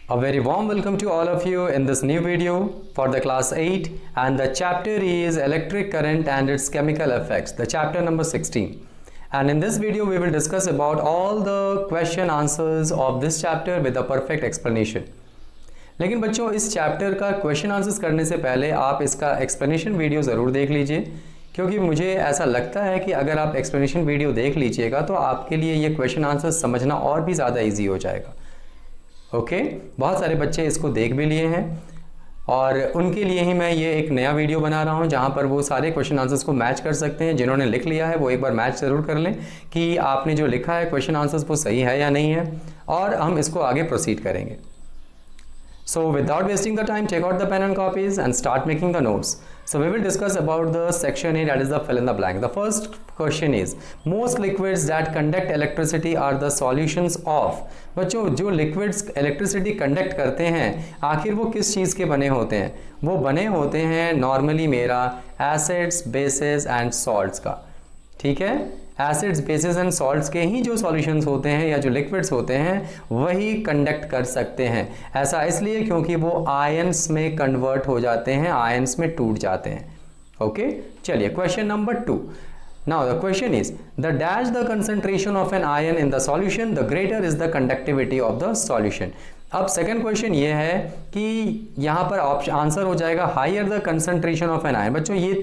A very warm welcome to all of you in this new video for the class 8, and the chapter is electric current and its chemical effects, the chapter number 16. And in this video we will discuss about all the question answers of this chapter with a perfect explanation. लेकिन बच्चों इस chapter का question answers करने से पहले आप इसका explanation video ज़रूर देख लीजिए, क्योंकि मुझे ऐसा लगता है कि अगर आप एक्सप्लेनेशन वीडियो देख लीजिएगा तो आपके लिए ये क्वेश्चन आंसर्स समझना और भी ज़्यादा ईजी हो जाएगा। ओके, बहुत सारे बच्चे इसको देख भी लिए हैं और उनके लिए ही मैं ये एक नया वीडियो बना रहा हूँ जहाँ पर वो सारे क्वेश्चन आंसर्स को मैच कर सकते हैं। जिन्होंने लिख लिया है वो एक बार मैच ज़रूर कर लें कि आपने जो लिखा है क्वेश्चन आंसर्स वो सही है या नहीं है, और हम इसको आगे प्रोसीड करेंगे। So without wasting the time, take out the pen and copies and start making the notes. So we will discuss about the section A, that is the fill in the blank. The first question is, most liquids that conduct electricity are the solutions of. बच्चों जो liquids electricity conduct करते हैं आखिर वो किस चीज़ के बने होते हैं? वो बने होते हैं नॉर्मली मेरा एसिड्स, बेसिस एंड सॉल्ट्स का। ठीक है, एसिड्स, बेसिस एंड सॉल्ट्स के ही जो सॉल्यूशंस होते हैं या जो लिक्विड्स होते हैं वही कंडक्ट कर सकते हैं। ऐसा इसलिए क्योंकि वो आयंस में कन्वर्ट हो जाते हैं, आयंस में टूट जाते हैं। ओके, चलिए question number 2। Now the question is, the dash the concentration of an ion in the solution, the greater is the conductivity of the solution. अब सेकंड क्वेश्चन ये है कि यहाँ पर आंसर हो जाएगा higher the concentration of N ion. बच्चों ये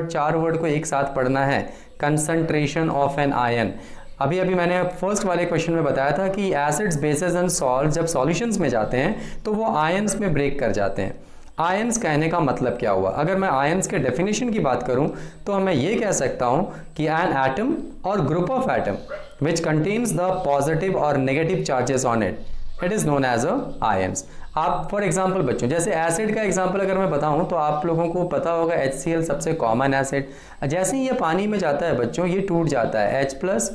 4 वर्ड को एक साथ पढ़ना है, कंसंट्रेशन ऑफ एन आयन। अभी मैंने फर्स्ट वाले क्वेश्चन में बताया था कि एसिड्स, बेसिस एंड सॉल्ट जब सॉल्यूशंस में जाते हैं तो वो आयंस में ब्रेक कर जाते हैं। आयंस कहने का मतलब क्या हुआ? अगर मैं आयंस के डेफिनेशन की बात करूं तो मैं ये कह सकता हूं कि एन एटम और group of atom which contains the positive और negative charges on it, it is known as a ions. आप फॉर एग्जांपल बच्चों जैसे एसिड का एग्जांपल अगर मैं बताऊं तो आप लोगों को पता होगा HCl सबसे कॉमन एसिड। जैसे ही ये पानी में जाता है बच्चों ये टूट जाता है H plus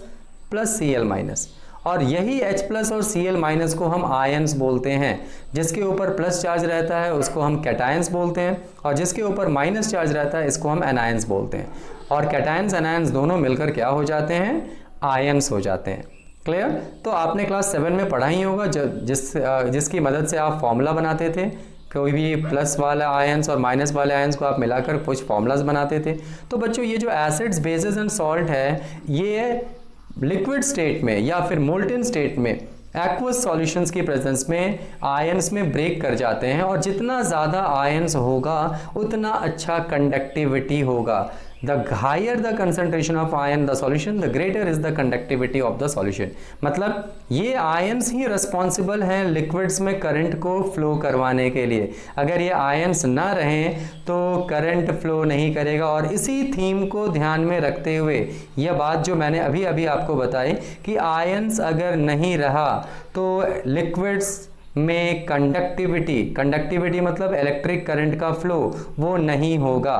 plus Cl minus, और यही H प्लस और Cl माइनस को हम आयंस बोलते हैं। जिसके ऊपर प्लस चार्ज रहता है उसको हम कैटायंस बोलते हैं, और जिसके ऊपर माइनस चार्ज रहता है इसको हम एनायंस बोलते हैं। और कैटायंस एनायंस दोनों मिलकर क्या हो जाते हैं? आयंस हो जाते हैं। क्लियर? तो आपने क्लास 7 में पढ़ा ही होगा जिसकी मदद से आप फॉर्मूला बनाते थे। कोई भी प्लस वाला आयंस और माइनस वाले आयंस को आप मिलाकर कुछ फॉर्मूलाज बनाते थे। तो बच्चों ये जो एसिड्स, बेसिस एंड सॉल्ट है ये लिक्विड स्टेट में या फिर मोल्टेन स्टेट में एक्वस सॉल्यूशंस की प्रेजेंस में आयंस में ब्रेक कर जाते हैं, और जितना ज़्यादा आयंस होगा उतना अच्छा कंडक्टिविटी होगा। The higher the concentration of ion the solution, the greater is the conductivity of the solution. मतलब ये आयंस ही रिस्पॉन्सिबल हैं लिक्विड्स में करंट को फ्लो करवाने के लिए। अगर ये आयंस ना रहें तो करंट फ्लो नहीं करेगा। और इसी थीम को ध्यान में रखते हुए यह बात जो मैंने अभी आपको बताई कि आयंस अगर नहीं रहा तो लिक्विड्स में कंडक्टिविटी मतलब इलेक्ट्रिक करंट का फ्लो वो नहीं होगा,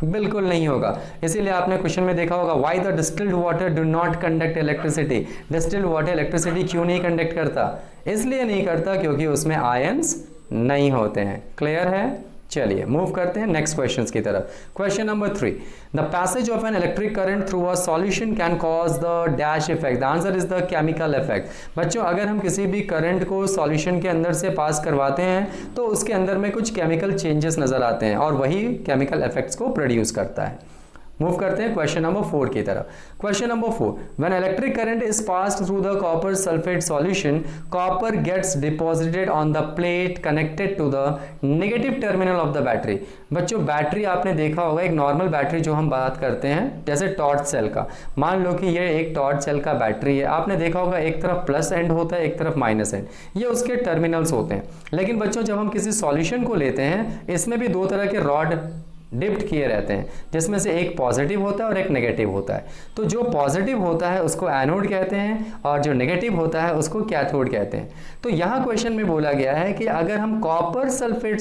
बिल्कुल नहीं होगा। इसीलिए आपने क्वेश्चन में देखा होगा why the distilled water do not conduct electricity. Distilled water electricity क्यों नहीं कंडक्ट करता? इसलिए नहीं करता क्योंकि उसमें आयंस नहीं होते हैं। क्लियर है? चलिए मूव करते हैं नेक्स्ट क्वेश्चंस की तरफ। Question number 3, the passage of N electric current through a solution can cause the dash effect. The answer is the chemical effect. बच्चों अगर हम किसी भी करंट को सॉल्यूशन के अंदर से पास करवाते हैं तो उसके अंदर में कुछ केमिकल चेंजेस नजर आते हैं और वही केमिकल इफेक्ट्स को प्रोड्यूस करता है। मूव करते हैं क्वेश्चन नंबर 4 की तरफ। Question number 4, when electric current is passed through the copper sulphate solution, copper gets deposited on the plate connected to the negative terminal of the battery. बच्चों battery आपने देखा होगा, एक नॉर्मल बैटरी जो हम बात करते हैं जैसे टॉर्च सेल का, मान लो कि ये एक टॉर्च सेल का बैटरी है। आपने देखा होगा एक तरफ प्लस एंड होता है, एक तरफ माइनस एंड, ये उसके टर्मिनल्स होते हैं। लेकिन बच्चों जब हम किसी सॉल्यूशन को लेते हैं इसमें भी 2 तरह के रॉड डिप्ट किए रहते हैं, जिसमें से एक पॉजिटिव होता है और एक नेगेटिव होता है। तो जो पॉजिटिव होता है उसको एनोड कहते हैं और जो नेगेटिव होता है उसको कैथोड कहते हैं। तो यहाँ क्वेश्चन में बोला गया है कि अगर हम कॉपर सल्फेट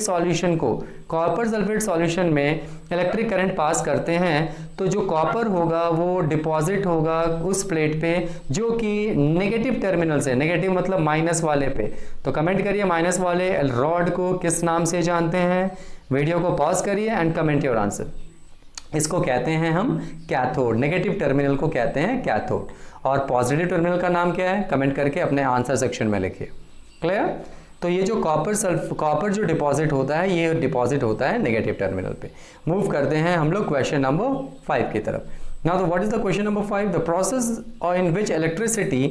सॉल्यूशन में इलेक्ट्रिक करंट पास करते हैं तो जो कॉपर होगा वो डिपॉजिट होगा उस प्लेट पे जो कि नेगेटिव टर्मिनल से, नेगेटिव मतलब माइनस वाले पे। तो कमेंट करिए माइनस वाले रॉड को किस नाम से जानते हैं? वीडियो को पॉज करिए एंड कमेंट योर आंसर। इसको कहते हैं हम कैथोड, नेगेटिव टर्मिनल को कहते हैं कैथोड। और पॉजिटिव टर्मिनल का नाम क्या है? कमेंट करके अपने आंसर सेक्शन में लिखिए। क्लियर? तो ये जो कॉपर जो डिपॉजिट होता है ये डिपॉजिट होता है नेगेटिव टर्मिनल पे। मूव करते हैं हम लोग क्वेश्चन नंबर 5 की तरफ। Now what is the question number 5? The process in which electricity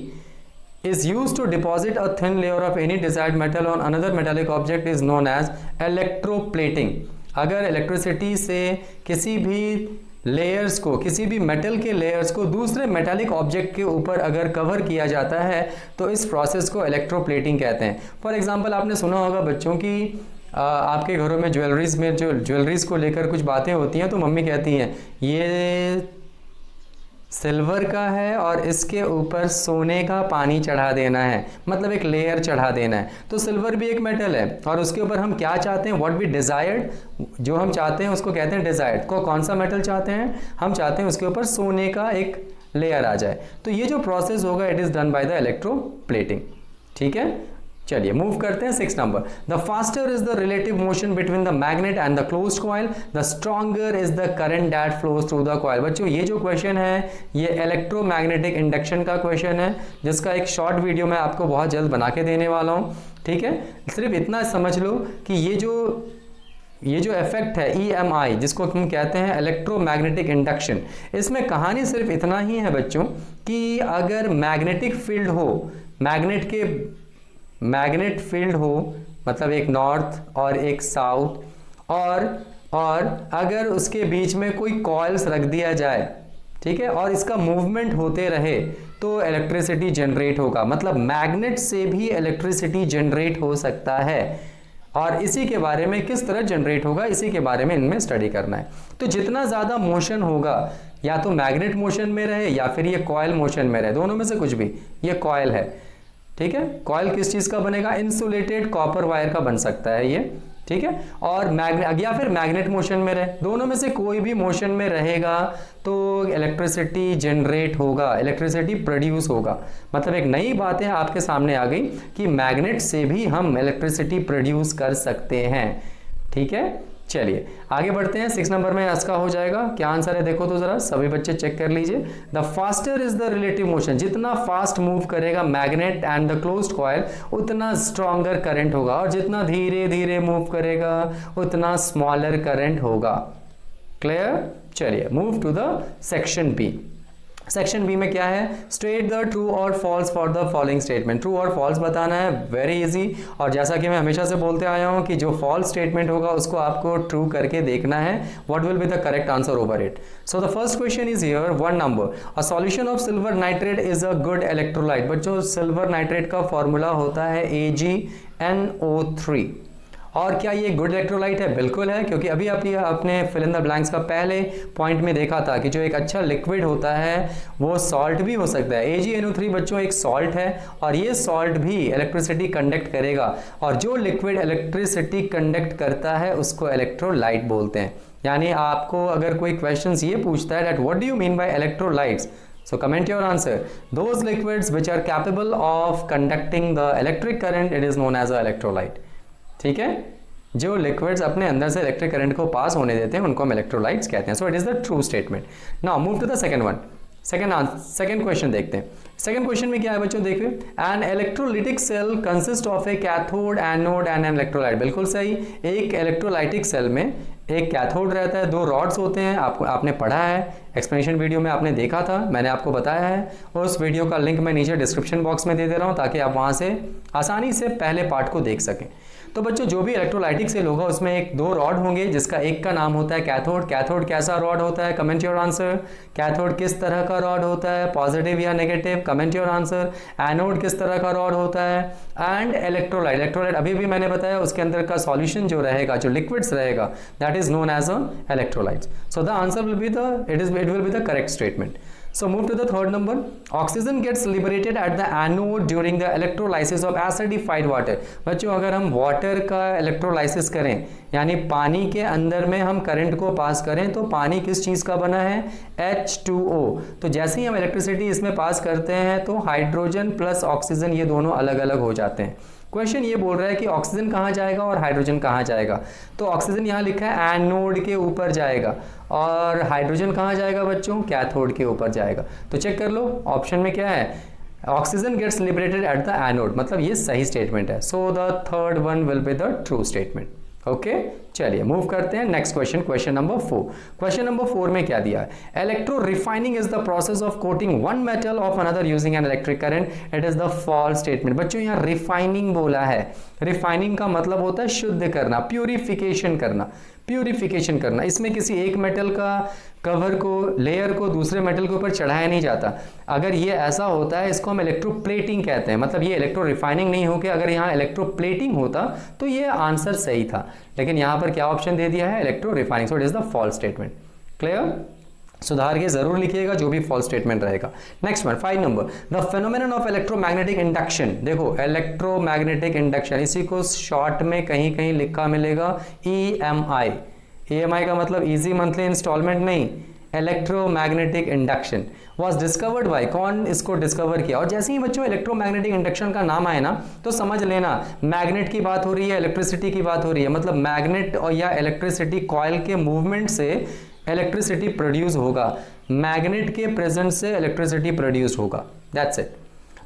is used to deposit a thin layer of any desired metal on another metallic object is known as electroplating। अगर electricity से किसी भी layers को, किसी भी metal के layers को दूसरे मेटालिक ऑब्जेक्ट के ऊपर अगर कवर किया जाता है तो इस प्रोसेस को इलेक्ट्रोप्लेटिंग कहते हैं। फॉर एग्जांपल आपने सुना होगा बच्चों की आपके घरों में ज्वेलरीज में जो ज्वेलरीज को लेकर कुछ बातें होती हैं तो मम्मी कहती हैं ये सिल्वर का है और इसके ऊपर सोने का पानी चढ़ा देना है, मतलब एक लेयर चढ़ा देना है। तो सिल्वर भी एक मेटल है और उसके ऊपर हम क्या चाहते हैं, व्हाट वी डिजायर्ड, जो हम चाहते हैं उसको कहते हैं डिजायर्ड। को कौन सा मेटल चाहते हैं, हम चाहते हैं उसके ऊपर सोने का एक लेयर आ जाए। तो ये जो प्रोसेस होगा it is done by the electroplating. ठीक है, चलिए मूव करते हैं 6 number. The faster is the relative motion between the magnet and the closed coil, the stronger is the current that flows through the coil. बच्चों ये जो question है ये इलेक्ट्रोमैग्नेटिक इंडक्शन का क्वेश्चन है, जिसका एक शॉर्ट वीडियो मैं आपको बहुत जल्द बना के देने वाला हूँ। ठीक है, सिर्फ इतना समझ लो कि ये जो इफेक्ट है EMI जिसको हम कहते हैं इलेक्ट्रोमैग्नेटिक इंडक्शन, इसमें कहानी सिर्फ इतना ही है बच्चों कि अगर मैग्नेटिक फील्ड हो, मैग्नेट फील्ड हो, मतलब एक नॉर्थ और एक साउथ, और अगर उसके बीच में कोई कॉइल्स रख दिया जाए, ठीक है, और इसका मूवमेंट होते रहे तो इलेक्ट्रिसिटी जनरेट होगा। मतलब मैग्नेट से भी इलेक्ट्रिसिटी जनरेट हो सकता है और इसी के बारे में किस तरह जनरेट होगा इसी के बारे में इनमें स्टडी करना है। तो जितना ज़्यादा मोशन होगा, या तो मैग्नेट मोशन में रहे या फिर ये कॉइल मोशन में रहे, दोनों में से कुछ भी, ये कॉइल है। ठीक है, कॉइल किस चीज़ का बनेगा, इंसुलेटेड कॉपर वायर का बन सकता है ये। ठीक है, और मैग्नेट या फिर मैग्नेट मोशन में रहे, दोनों में से कोई भी मोशन में रहेगा तो इलेक्ट्रिसिटी जनरेट होगा, इलेक्ट्रिसिटी प्रोड्यूस होगा। मतलब एक नई बात है आपके सामने आ गई कि मैग्नेट से भी हम इलेक्ट्रिसिटी प्रोड्यूस कर सकते हैं। ठीक है, चलिए आगे बढ़ते हैं। 6 नंबर में इसका हो जाएगा, क्या आंसर है देखो तो जरा, सभी बच्चे चेक कर लीजिए। The faster is the relative motion, जितना फास्ट मूव करेगा magnet and the closed coil उतना स्ट्रॉन्गर करंट होगा, और जितना धीरे धीरे मूव करेगा उतना स्मॉलर करंट होगा। क्लियर, चलिए move to the section B. Section B में क्या है, स्टेट द ट्रू और false for the following statement. True और फॉल्स बताना है, वेरी इजी। और जैसा कि मैं हमेशा से बोलते आया हूं कि जो फॉल्स स्टेटमेंट होगा उसको आपको ट्रू करके देखना है, what will be the correct answer over it. So the first question is here 1 number, a solution of silver nitrate is a good electrolyte. बच्चों सिल्वर नाइट्रेट का फॉर्मूला होता है AgNO3। और क्या ये गुड इलेक्ट्रोलाइट है? बिल्कुल है, क्योंकि अभी आपने फिल इन द ब्लैंक्स का पहले पॉइंट में देखा था कि जो एक अच्छा लिक्विड होता है वो सॉल्ट भी हो सकता है। AgNO3 बच्चों एक सॉल्ट है और ये सॉल्ट भी इलेक्ट्रिसिटी कंडक्ट करेगा, और जो लिक्विड इलेक्ट्रिसिटी कंडक्ट करता है उसको इलेक्ट्रोलाइट बोलते हैं। यानी आपको अगर कोई क्वेश्चन ये पूछता है that what do you mean by electrolytes, so comment your answer. Those liquids which are capable of conducting the electric current, it is known as a electrolyte. ठीक है, जो लिक्विड्स अपने अंदर से इलेक्ट्रिक करंट को पास होने देते हैं उनको हम इलेक्ट्रोलाइट्स कहते हैं। So it is the true statement. Now move to the second one. Second question देखते हैं। सेकंड क्वेश्चन में क्या है बच्चों, देखिए, an electrolytic cell consist of a cathode, anode and an electrolyte. बिल्कुल सही, एक इलेक्ट्रोलाइटिक सेल में एक कैथोड रहता है, 2 रॉड्स होते हैं। आपने पढ़ा है, एक्सप्लेनेशन वीडियो में आपने देखा था, मैंने आपको बताया है, और उस वीडियो का लिंक मैं नीचे डिस्क्रिप्शन बॉक्स में दे दे रहा हूँ ताकि आप वहाँ से आसानी से पहले पार्ट को देख सकें। तो बच्चों जो भी इलेक्ट्रोलाइटिक सेल होगा उसमें 2 रॉड होंगे, जिसका एक का नाम होता है कैथोड। कैथोड कैसा रॉड होता है, कमेंट योर आंसर। कैथोड किस तरह का रॉड होता है, पॉजिटिव या negative, comment your answer. Anode किस तरह का रॉड होता है, एंड इलेक्ट्रोलाइट अभी भी मैंने बताया उसके अंदर का सॉल्यूशन जो रहेगा, जो लिक्विड्स रहेगा, that is known as a electrolytes. So the answer will be it will be the correct statement. So move to the third number. Oxygen gets liberated at the anode during the electrolysis of acidified water. बच्चों अगर हम water का electrolysis करें, यानी पानी के अंदर में हम करंट को पास करें, तो पानी किस चीज़ का बना है, H2O। तो जैसे ही हम इलेक्ट्रिसिटी इसमें पास करते हैं तो हाइड्रोजन प्लस ऑक्सीजन ये दोनों अलग अलग हो जाते हैं। क्वेश्चन ये बोल रहा है कि ऑक्सीजन कहाँ जाएगा और हाइड्रोजन कहाँ जाएगा। तो ऑक्सीजन यहाँ लिखा है एनोड के ऊपर जाएगा, और हाइड्रोजन कहाँ जाएगा बच्चों, कैथोड के ऊपर जाएगा। तो चेक कर लो ऑप्शन में क्या है, oxygen gets liberated at the anode, मतलब ये सही स्टेटमेंट है। So the third one will be the true statement. Okay, चलिए मूव करते हैं next question, question number 4। Question number 4 में क्या दिया है? Electro refining is the process of coating one metal of another using an electric current, it is the false statement. बच्चों यहाँ refining बोला है, रिफाइनिंग का मतलब होता है शुद्ध करना, प्यूरिफिकेशन करना, प्यूरिफिकेशन करना। इसमें किसी एक मेटल का कवर को, लेयर को दूसरे मेटल के ऊपर चढ़ाया नहीं जाता। अगर ये ऐसा होता है इसको हम इलेक्ट्रोप्लेटिंग कहते हैं, मतलब ये इलेक्ट्रो रिफाइनिंग नहीं होकर अगर यहाँ इलेक्ट्रोप्लेटिंग होता तो ये आंसर सही था, लेकिन यहाँ पर क्या ऑप्शन दे दिया है? Electro refining. So it is the false statement. Clear? सुधार के जरूर लिखिएगा जो भी फॉल्स स्टेटमेंट रहेगा। Next one 5 number, the phenomenon of electromagnetic induction. देखो इलेक्ट्रोमैग्नेटिक इंडक्शन, इसी को शॉर्ट में कहीं कहीं लिखा मिलेगा EMI। EMI का मतलब इजी मंथली इंस्टॉलमेंट नहीं, electromagnetic induction was discovered by, कौन इसको डिस्कवर किया? और जैसे ही बच्चों इलेक्ट्रोमैग्नेटिक इंडक्शन का नाम आए ना तो समझ लेना मैग्नेट की बात हो रही है, इलेक्ट्रिसिटी की बात हो रही है, मतलब मैग्नेट और या इलेक्ट्रिसिटी कॉइल के मूवमेंट से इलेक्ट्रिसिटी प्रोड्यूस होगा, मैग्नेट के प्रेजेंस से इलेक्ट्रिसिटी प्रोड्यूस होगा, दैट्स इट।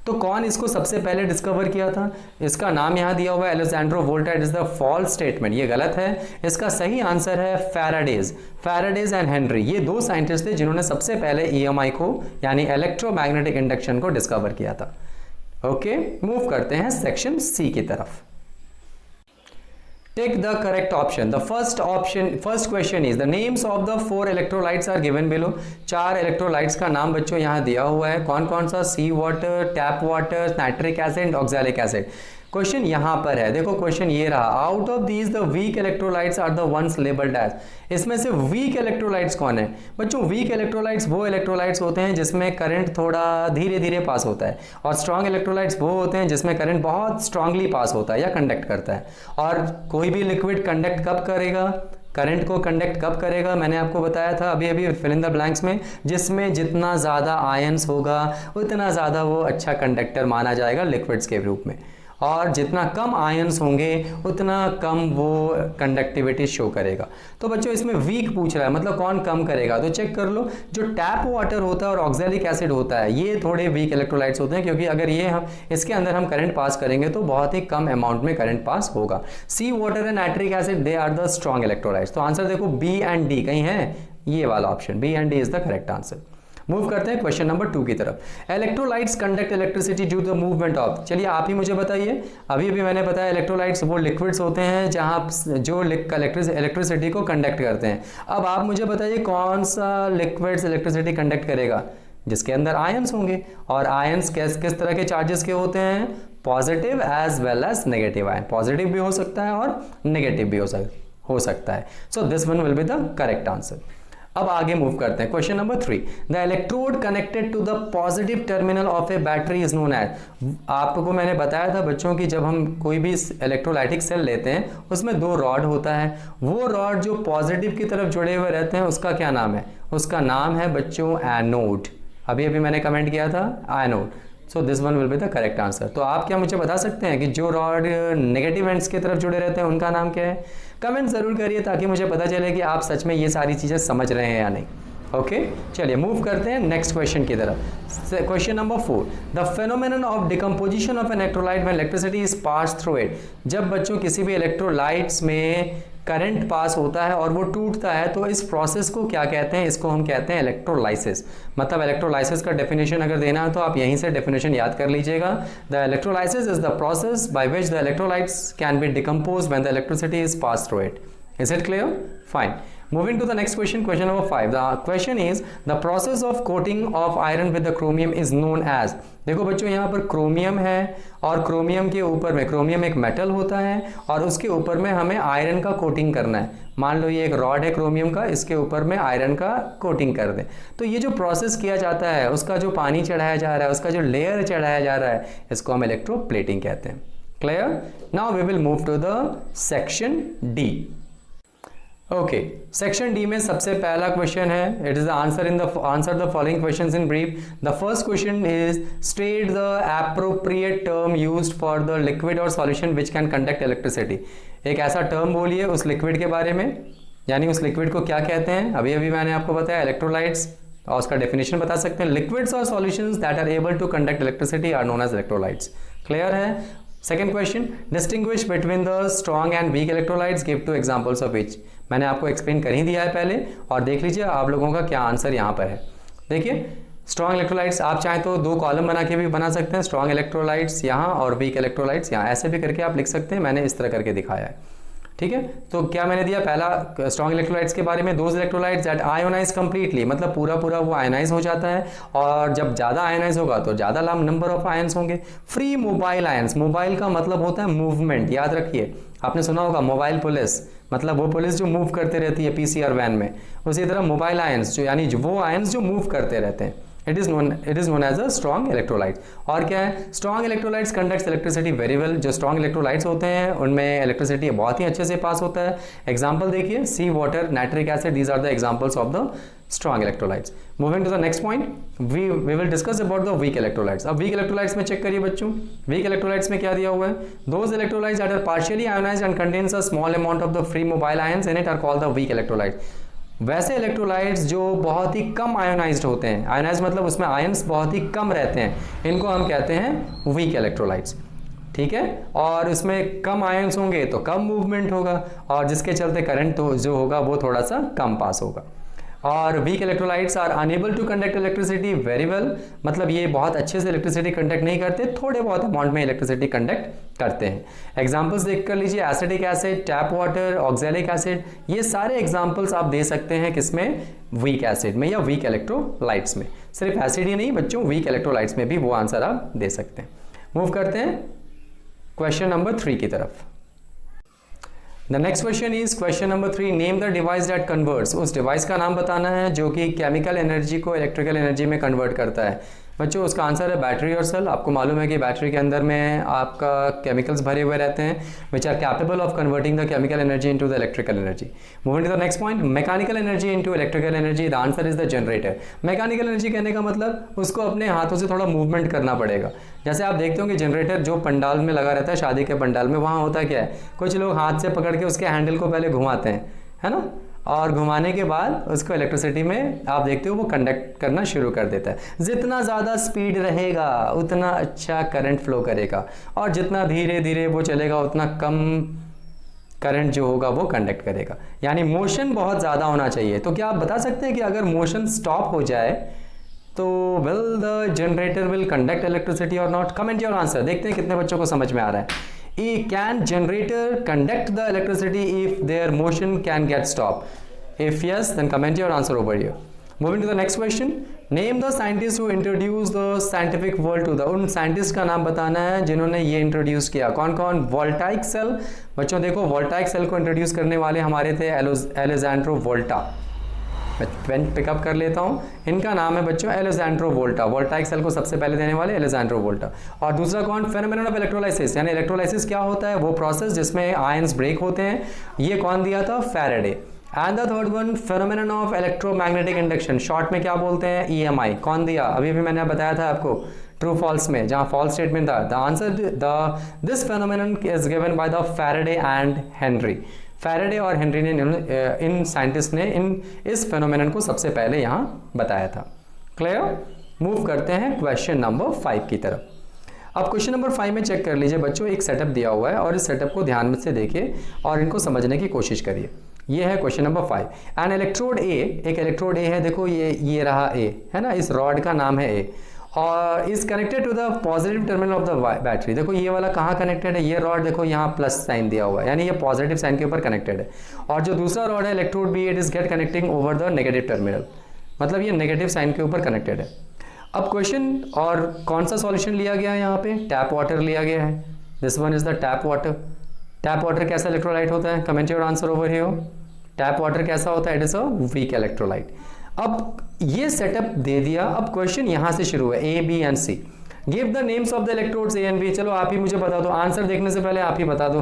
तो कौन इसको सबसे पहले डिस्कवर किया था? इसका नाम यहां दिया हुआ है Alessandro Volta. It is the false statement, ये गलत है। इसका सही आंसर है फैराडेज। फैराडेज एंड हेनरी, ये दो साइंटिस्ट थे जिन्होंने सबसे पहले EMI को यानी इलेक्ट्रोमैग्नेटिक इंडक्शन को डिस्कवर किया था। ओके, मूव करते हैं सेक्शन C की तरफ। Take the correct option. The first question is the names of the 4 electrolytes are given below. 4 electrolytes का नाम बच्चों यहाँ दिया हुआ है, कौन कौन सा? Sea water, tap water, nitric acid, oxalic acid. Question यहां पर है, देखो क्वेश्चन ये रहा, out of these the weak electrolytes are the ones labelled as. इसमें से वीक इलेक्ट्रोलाइट्स कौन है? बच्चों वीक इलेक्ट्रोलाइट्स वो इलेक्ट्रोलाइट्स होते हैं जिसमें करंट थोड़ा धीरे धीरे पास होता है, और स्ट्रॉन्ग इलेक्ट्रोलाइट्स वो होते हैं जिसमें करंट बहुत स्ट्रांगली पास होता है या कंडक्ट करता है। और कोई भी लिक्विड कंडक्ट कब करेगा, करंट को कंडक्ट कब करेगा? मैंने आपको बताया था अभी अभी फिल इन द ब्लैंक्स में, जिसमें जितना ज़्यादा आयंस होगा उतना ज़्यादा वो अच्छा कंडक्टर माना जाएगा लिक्विड्स के रूप में, और जितना कम आयंस होंगे उतना कम वो कंडक्टिविटी शो करेगा। तो बच्चों इसमें वीक पूछ रहा है, मतलब कौन कम करेगा? तो चेक कर लो, जो टैप वाटर होता है और ऑक्सैलिक एसिड होता है ये थोड़े वीक इलेक्ट्रोलाइट्स होते हैं, क्योंकि अगर ये हम इसके अंदर हम करंट पास करेंगे तो बहुत ही कम अमाउंट में करंट पास होगा। Sea water and nitric acid they are the strong electrolytes. तो आंसर देखो B एंड D कहीं है, ये वाला option B and D is the correct answer. Move करते हैं क्वेश्चन नंबर 2 की तरफ। Electrolytes conduct electricity due to the movement of. चलिए आप ही मुझे बताइए, अभी अभी मैंने बताया इलेक्ट्रोलाइट्स वो लिक्विड्स होते हैं जहां जो इलेक्ट्रिसिटी को कंडक्ट करते हैं। अब आप मुझे बताइए कौन सा लिक्विड्स इलेक्ट्रिसिटी कंडक्ट करेगा? जिसके अंदर आयंस होंगे, और आयंस किस तरह के चार्जेस के होते हैं? Positive as well as negative ion. Positive भी हो सकता है और नेगेटिव भी हो सकता है। So this one will be the correct answer. अब आगे मूव करते हैं question number 3। The electrode connected to the positive terminal of a battery is known as. आपको मैंने बताया था बच्चों की जब हम कोई भी इलेक्ट्रोलाइटिक सेल लेते हैं उसमें 2 रॉड होता है, वो रॉड जो पॉजिटिव की तरफ जुड़े हुए रहते हैं उसका क्या नाम है? उसका नाम है बच्चों एनोड। अभी अभी मैंने कमेंट किया था anode. So this one will be the correct answer. तो आप क्या मुझे बता सकते हैं कि जो रॉड नेगेटिव एंड्स की तरफ जुड़े रहते हैं उनका नाम क्या है? कमेंट जरूर करिए ताकि मुझे पता चले कि आप सच में ये सारी चीज़ें समझ रहे हैं या नहीं। ओके, चलिए मूव करते हैं नेक्स्ट क्वेश्चन की तरफ। Question number 4। The phenomenon of decomposition of an electrolyte when electricity is pass through it. जब बच्चों किसी भी इलेक्ट्रोलाइट्स में करंट पास होता है और वो टूटता है तो इस प्रोसेस को क्या कहते हैं? इसको हम कहते हैं इलेक्ट्रोलाइसिस। मतलब इलेक्ट्रोलाइसिस का डेफिनेशन अगर देना है तो आप यहीं से डेफिनेशन याद कर लीजिएगा। The electrolysis is the process by which the electrolytes can be decomposed when the electricity is pass through it. Is it clear? Fine. Moving to the next question, question number 5. The question is the process of coating of iron with the chromium is known as। देखो बच्चों यहाँ पर chromium है और chromium के ऊपर में, chromium एक मेटल होता है और उसके ऊपर में हमें आयरन का कोटिंग करना है। मान लो ये एक रॉड है क्रोमियम का, इसके ऊपर में आयरन का कोटिंग कर दें। तो ये जो प्रोसेस किया जाता है, उसका जो पानी चढ़ाया जा रहा है, उसका जो लेयर चढ़ाया जा रहा है, इसको हम इलेक्ट्रोप्लेटिंग कहते हैं। Clear? Now we will move to the section D। Okay, section D में सबसे पहला क्वेश्चन है, it is the answer the following questions in brief. The first question is state the appropriate term used for the liquid और solution which can conduct electricity. एक ऐसा term बोलिए उस liquid के बारे में, यानी उस लिक्विड को क्या कहते हैं? अभी अभी मैंने आपको बताया इलेक्ट्रोलाइट्स, और उसका डेफिनेशन बता सकते हैं, लिक्विड्स और solutions that are able to conduct electricity are known as electrolytes. Clear है? Second question, distinguish between the strong and weak electrolytes, give two examples of which. मैंने आपको एक्सप्लेन कर ही दिया है पहले, और देख लीजिए आप लोगों का क्या आंसर यहाँ पर है। देखिए स्ट्रॉन्ग इलेक्ट्रोलाइट्स, आप चाहें तो 2 कॉलम बना के भी बना सकते हैं, स्ट्रॉन्ग इलेक्ट्रोलाइट्स यहाँ और वीक इलेक्ट्रोलाइट्स यहाँ, ऐसे भी करके आप लिख सकते हैं। मैंने इस तरह करके दिखाया है, ठीक है। तो क्या मैंने दिया, पहला स्ट्रॉन्ग इलेक्ट्रोलाइट्स के बारे में, those electrolytes that ionize completely, मतलब पूरा पूरा वो आयोनाइज हो जाता है, और जब ज़्यादा आयोनाइज होगा तो ज़्यादा नंबर ऑफ आयंस होंगे। फ्री मोबाइल आयंस, मोबाइल का मतलब होता है मूवमेंट, याद रखिए, आपने सुना होगा मोबाइल पुलिस, मतलब वो पुलिस जो मूव करते रहती है पीसीआर वैन में। उसी तरह मोबाइल आयंस जो, यानी वो आयंस जो मूव करते रहते हैं, it is known as a strong electrolyte. और क्या है, strong electrolytes conducts electricity very well. जो स्ट्रॉन्ग इलेक्ट्रोलाइट्स होते हैं उनमें इलेक्ट्रिसिटी बहुत ही अच्छे से पास होता है। एग्जाम्पल देखिए, sea water, nitric acid, these are the examples of the strong electrolytes. Moving to the next point, we will discuss about the weak electrolytes. अब वीक इलेक्ट्रोलाइट्स में चेक करिए बच्चों, वीक इलेक्ट्रोलाइट्स में क्या दिया हुआ है, those electrolytes that are partially ionised and contains a small amount of the free mobile ions in it are called the weak electrolytes. वैसे इलेक्ट्रोलाइट्स जो बहुत ही कम आयोनाइज्ड होते हैं, आयोनाइज्ड मतलब उसमें आयंस बहुत ही कम रहते हैं, इनको हम कहते हैं वीक इलेक्ट्रोलाइट्स, ठीक है। और उसमें कम आयंस होंगे तो कम मूवमेंट होगा, और जिसके चलते करंट तो जो होगा वो थोड़ा सा कम पास होगा। और weak electrolytes are unable to conduct electricity very well, मतलब ये बहुत अच्छे से इलेक्ट्रिसिटी कंडक्ट नहीं करते, थोड़े बहुत अमाउंट में इलेक्ट्रिसिटी कंडक्ट करते हैं। एग्जांपल्स देख कर लीजिए, acetic acid, tap water, oxalic acid, ये सारे एग्जांपल्स आप दे सकते हैं किसमें, वीक एसिड में या वीक इलेक्ट्रोलाइट्स में। सिर्फ एसिड ही नहीं बच्चों, वीक इलेक्ट्रोलाइट्स में भी वो आंसर आप दे सकते हैं। मूव करते हैं क्वेश्चन नंबर 3 की तरफ। The next question is question number 3, name the device that converts। उस डिवाइस का नाम बताना है जो कि केमिकल एनर्जी को इलेक्ट्रिकल एनर्जी में कन्वर्ट करता है। बच्चों उसका आंसर है बैटरी और सेल। आपको मालूम है कि बैटरी के अंदर में आपका केमिकल्स भरे हुए रहते हैं which are capable of converting the chemical energy into the electrical energy. Moving to the next point, mechanical energy into electrical energy, the answer is the generator. Mechanical energy कहने का मतलब उसको अपने हाथों से थोड़ा मूवमेंट करना पड़ेगा। जैसे आप देखते हो कि जनरेटर जो पंडाल में लगा रहता है, शादी के पंडाल में, वहाँ होता क्या है, कुछ लोग हाथ से पकड़ के उसके हैंडल को पहले घुमाते हैं, है ना, और घुमाने के बाद उसको इलेक्ट्रिसिटी में आप देखते हो वो कंडक्ट करना शुरू कर देता है। जितना ज़्यादा स्पीड रहेगा उतना अच्छा करंट फ्लो करेगा, और जितना धीरे धीरे वो चलेगा उतना कम करंट जो होगा वो कंडक्ट करेगा। यानी मोशन बहुत ज़्यादा होना चाहिए। तो क्या आप बता सकते हैं कि अगर मोशन स्टॉप हो जाए तो will the generator will conduct electricity और नॉट? कमेंट योर आंसर, देखते हैं कितने बच्चों को समझ में आ रहा है। Can generator conduct the electricity if their motion can get stopped? If yes, then comment your answer over here. Moving to the next question, name the scientists who introduced the scientific world to the। उन scientist का नाम बताना है जिन्होंने ये introduce किया। कौन कौन? Voltaic cell. बच्चों देखो, वोल्टाइक सेल को इंट्रोड्यूस करने वाले हमारे थे एलेजांड्रो वोल्टा। पेन पिकअप कर लेता हूँ, इनका नाम है बच्चों एलेजांड्रो वोल्टा। वोल्टाइक सेल को सबसे पहले देने वाले एलेजांड्रो वोल्टा। और दूसरा कौन? Phenomenon of electrolysis. यानी इलेक्ट्रोलाइसिस क्या होता है, वो प्रोसेस जिसमें आयंस ब्रेक होते हैं, ये कौन दिया था? Faraday. And the third one, phenomenon of electromagnetic induction, short में क्या बोलते हैं? EMI। कौन दिया? अभी भी मैंने बताया था आपको ट्रू फॉल्स में, जहाँ फॉल्स स्टेटमेंट था। The answer this phenomenon is given by the Faraday and Henry. Faraday और हेनरी ने, इन साइंटिस्ट ने इस फेनोमेनन को सबसे पहले यहाँ बताया था। क्लियर? मूव करते हैं क्वेश्चन नंबर 5 की तरफ। अब क्वेश्चन नंबर 5 में चेक कर लीजिए बच्चों, एक सेटअप दिया हुआ है और इस सेटअप को ध्यान से देखिए और इनको समझने की कोशिश करिए। ये है क्वेश्चन नंबर 5। एन इलेक्ट्रोड ए, एक इलेक्ट्रोड ए है, देखो ये रहा ए, है ना, इस रॉड का नाम है ए, और is connected to the positive terminal of the battery. देखो ये वाला कहाँ कनेक्टेड है, ये रॉड देखो यहाँ प्लस साइन दिया हुआ है, यानी ये पॉजिटिव साइन के ऊपर कनेक्टेड है। और जो दूसरा रॉड है electrode B, it is get connecting over the negative terminal, मतलब ये नेगेटिव साइन के ऊपर कनेक्टेड है। अब क्वेश्चन, और कौन सा सॉल्यूशन लिया गया है यहाँ पे? टैप वाटर लिया गया है। This one is the tap water. Tap water कैसा इलेक्ट्रोलाइट होता है? Comment your answer over here. Tap water कैसा होता है? It is a weak electrolyte. अब ये सेटअप दे दिया, अब क्वेश्चन यहां से शुरू है, A B and C. Give the names of the electrodes A and B. चलो आप ही मुझे बता दो, आंसर देखने से पहले आप ही बता दो।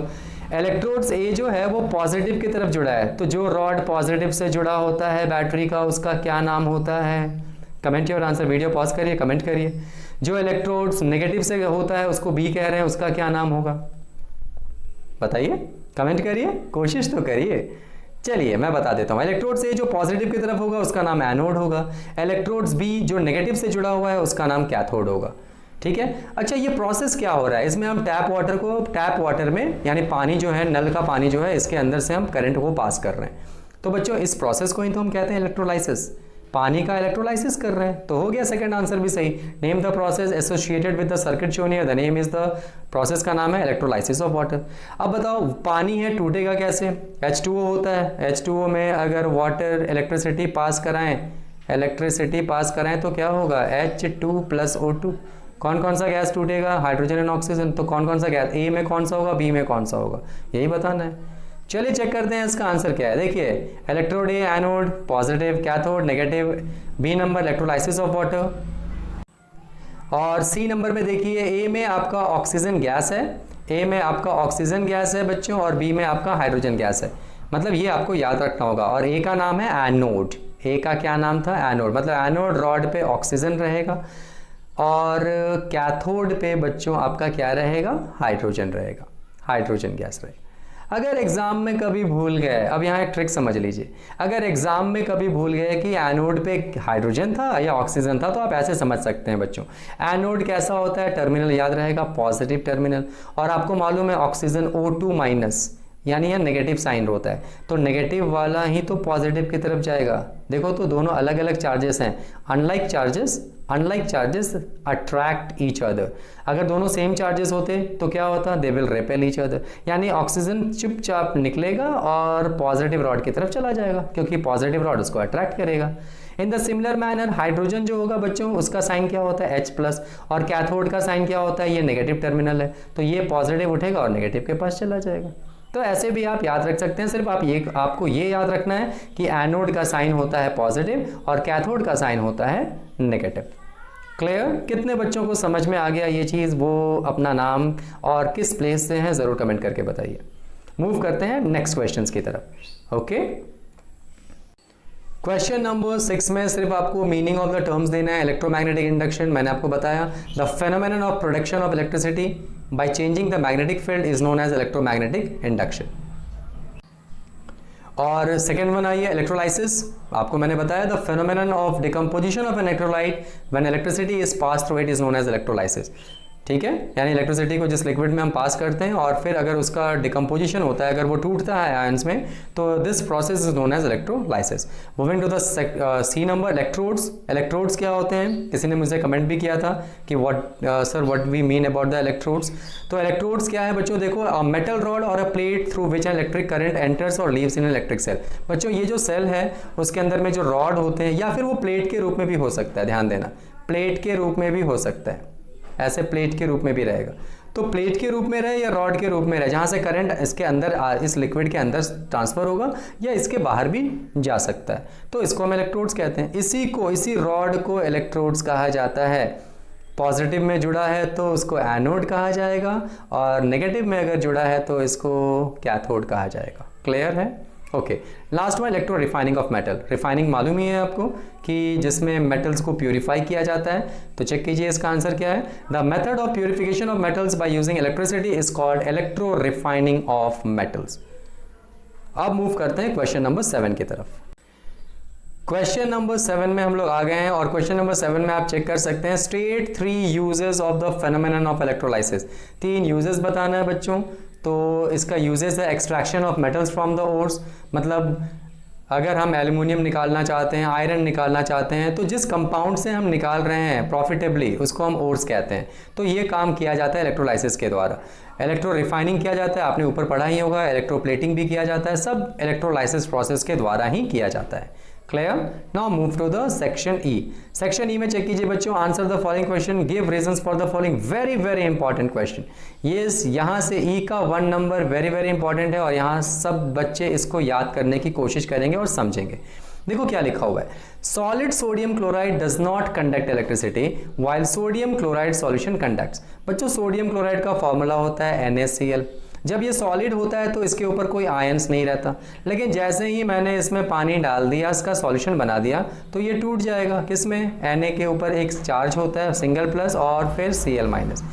इलेक्ट्रोड्स ए जो है वो पॉजिटिव की तरफ जुड़ा है, तो जो रॉड पॉजिटिव से जुड़ा होता है बैटरी का, उसका क्या नाम होता है? Comment your answer. Video pause करिए, कमेंट करिए। जो इलेक्ट्रोड्स नेगेटिव से होता है उसको बी कह रहे हैं, उसका क्या नाम होगा? बताइए, कमेंट करिए, कोशिश तो करिए। चलिए मैं बता देता हूँ। इलेक्ट्रोड से जो पॉजिटिव की तरफ होगा उसका नाम एनोड होगा, इलेक्ट्रोड्स बी जो नेगेटिव से जुड़ा हुआ है उसका नाम कैथोड होगा। ठीक है। अच्छा, ये प्रोसेस क्या हो रहा है, इसमें हम टैप वाटर में यानी पानी जो है, नल का पानी जो है, इसके अंदर से हम करंट को पास कर रहे हैं। तो बच्चों इस प्रोसेस को ही तो हम कहते हैं इलेक्ट्रोलाइसिस, पानी का इलेक्ट्रोलाइसिस कर रहे हैं। तो हो गया सेकंड आंसर भी सही। Name the process associated with the circuit shown here, the name is the process का नाम है इलेक्ट्रोलाइसिस ऑफ वाटर। अब बताओ पानी है टूटेगा कैसे, H2O होता है, H2O में अगर वाटर इलेक्ट्रिसिटी पास कराएं तो क्या होगा, H2 + O2। कौन कौन सा गैस टूटेगा, हाइड्रोजन एंड ऑक्सीजन। तो कौन कौन सा गैस, ए में कौन सा होगा, बी में कौन सा होगा, यही बताना है। चलिए चेक करते हैं इसका आंसर क्या है। देखिए electrode A anode, positive, cathode negative, B number electrolysis of water, और सी नंबर में देखिए ए में आपका ऑक्सीजन गैस है, बच्चों, और बी में आपका हाइड्रोजन गैस है। मतलब ये आपको याद रखना होगा। और ए का नाम है एनोड, ए का क्या नाम था, एनोड। मतलब एनोड रॉड पे ऑक्सीजन रहेगा और कैथोड पे बच्चों आपका क्या रहेगा, हाइड्रोजन रहेगा, हाइड्रोजन गैस रहेगा। अगर एग्जाम में कभी भूल गए, अब यहाँ एक ट्रिक समझ लीजिए, अगर एग्जाम में कभी भूल गए कि एनोड पे हाइड्रोजन था या ऑक्सीजन था, तो आप ऐसे समझ सकते हैं बच्चों, एनोड कैसा होता है, टर्मिनल याद रहेगा, पॉजिटिव टर्मिनल, और आपको मालूम है ऑक्सीजन O2- यानी यह नेगेटिव साइन होता है, तो नेगेटिव वाला ही तो पॉजिटिव की तरफ जाएगा। देखो तो दोनों अलग अलग चार्जेस हैं, unlike charges attract each other. अगर दोनों सेम चार्जेस होते तो क्या होता, they will repel each other, यानी ऑक्सीजन चुपचाप निकलेगा और पॉजिटिव रॉड की तरफ चला जाएगा, क्योंकि पॉजिटिव रॉड उसको अट्रैक्ट करेगा। In the similar manner hydrogen जो होगा बच्चों, उसका साइन क्या होता है, H+, और कैथोड का साइन क्या होता है, ये नेगेटिव टर्मिनल है, तो ये पॉजिटिव उठेगा और नेगेटिव के पास चला जाएगा। तो ऐसे भी आप याद रख सकते हैं। सिर्फ आपको ये याद रखना है कि एनोड का साइन होता है पॉजिटिव और कैथोड का साइन होता है नेगेटिव। क्लियर? कितने बच्चों को समझ में आ गया ये चीज़, वो अपना नाम और किस प्लेस से हैं ज़रूर कमेंट करके बताइए। मूव करते हैं नेक्स्ट क्वेश्चंस की तरफ। ओके, क्वेश्चन नंबर 6 में सिर्फ आपको मीनिंग ऑफ द टर्म्स देना है। इलेक्ट्रोमैग्नेटिक इंडक्शन मैंने आपको बताया, the phenomenon of production of electricity by changing the magnetic field is known as electromagnetic induction. और सेकेंड वन आई है इलेक्ट्रोलाइसिस। आपको मैंने बताया the phenomenon of decomposition of an electrolyte when electricity is pass through it is known as electrolysis. ठीक है, यानी electricity को जिस लिक्विड में हम पास करते हैं और फिर अगर उसका डिकम्पोजिशन होता है, अगर वो टूटता है आयंस में, तो this process is known as electrolysis. Moving to the C number, electrodes क्या होते हैं, किसी ने मुझे कमेंट भी किया था कि what we mean about the electrodes. तो इलेक्ट्रोड्स क्या है बच्चों, देखो मेटल रॉड और a plate through which an electric current enters और लीव्स इन इलेक्ट्रिक सेल। बच्चों ये जो सेल है उसके अंदर में जो रॉड होते हैं, या फिर वो प्लेट के रूप में भी हो सकता है, ध्यान देना, प्लेट के रूप में भी हो सकता है, ऐसे प्लेट के रूप में भी रहेगा। तो प्लेट के रूप में रहे या रॉड के रूप में रहे, जहाँ से करंट इसके अंदर इस लिक्विड के अंदर ट्रांसफर होगा या इसके बाहर भी जा सकता है, तो इसको हम इलेक्ट्रोड्स कहते हैं। इसी रॉड को इलेक्ट्रोड्स कहा जाता है। पॉजिटिव में जुड़ा है तो उसको एनोड कहा जाएगा, और नेगेटिव में अगर जुड़ा है तो इसको कैथोड कहा जाएगा। क्लियर है? Okay, last one electro refining of metal. Refining मालूम ही है आपको कि जिसमें मेटल्स को प्यूरिफाई किया जाता है। तो चेक कीजिए इसका आंसर क्या है। The method of purification of metals by using electricity is called electro refining of metals. अब मूव करते हैं क्वेश्चन नंबर 7 की तरफ। क्वेश्चन नंबर 7 में हम लोग आ गए हैं, और क्वेश्चन नंबर 7 में आप चेक कर सकते हैं, state 3 uses of the phenomenon of electrolysis. 3 uses बताना है बच्चों। तो इसका यूजेस है extraction of metals from the ores, मतलब अगर हम एल्युमिनियम निकालना चाहते हैं, आयरन निकालना चाहते हैं, तो जिस कंपाउंड से हम निकाल रहे हैं प्रॉफिटेबली उसको हम ओर्स कहते हैं। तो ये काम किया जाता है इलेक्ट्रोलाइसिस के द्वारा। इलेक्ट्रो रिफाइनिंग किया जाता है, आपने ऊपर पढ़ा ही होगा, इलेक्ट्रोप्लेटिंग भी किया जाता है, सब इलेक्ट्रोलाइसिस प्रोसेस के द्वारा ही किया जाता है। Clear? Now move to the section E. Section E में चेक कीजिए बच्चों, answer the following question, give reasons for the following. Very very important question. ये यहाँ से ई का 1 नंबर वेरी वेरी इंपॉर्टेंट है, और यहाँ सब बच्चे इसको याद करने की कोशिश करेंगे और समझेंगे। देखो क्या लिखा हुआ है, solid sodium chloride does not conduct electricity while sodium chloride solution conducts. बच्चों सोडियम क्लोराइड का फॉर्मूला होता है NaCl। जब ये सॉलिड होता है तो इसके ऊपर कोई आयंस नहीं रहता, लेकिन जैसे ही मैंने इसमें पानी डाल दिया, इसका सॉल्यूशन बना दिया, तो ये टूट जाएगा। किसमें? Na के ऊपर एक चार्ज होता है सिंगल प्लस और फिर Cl माइनस।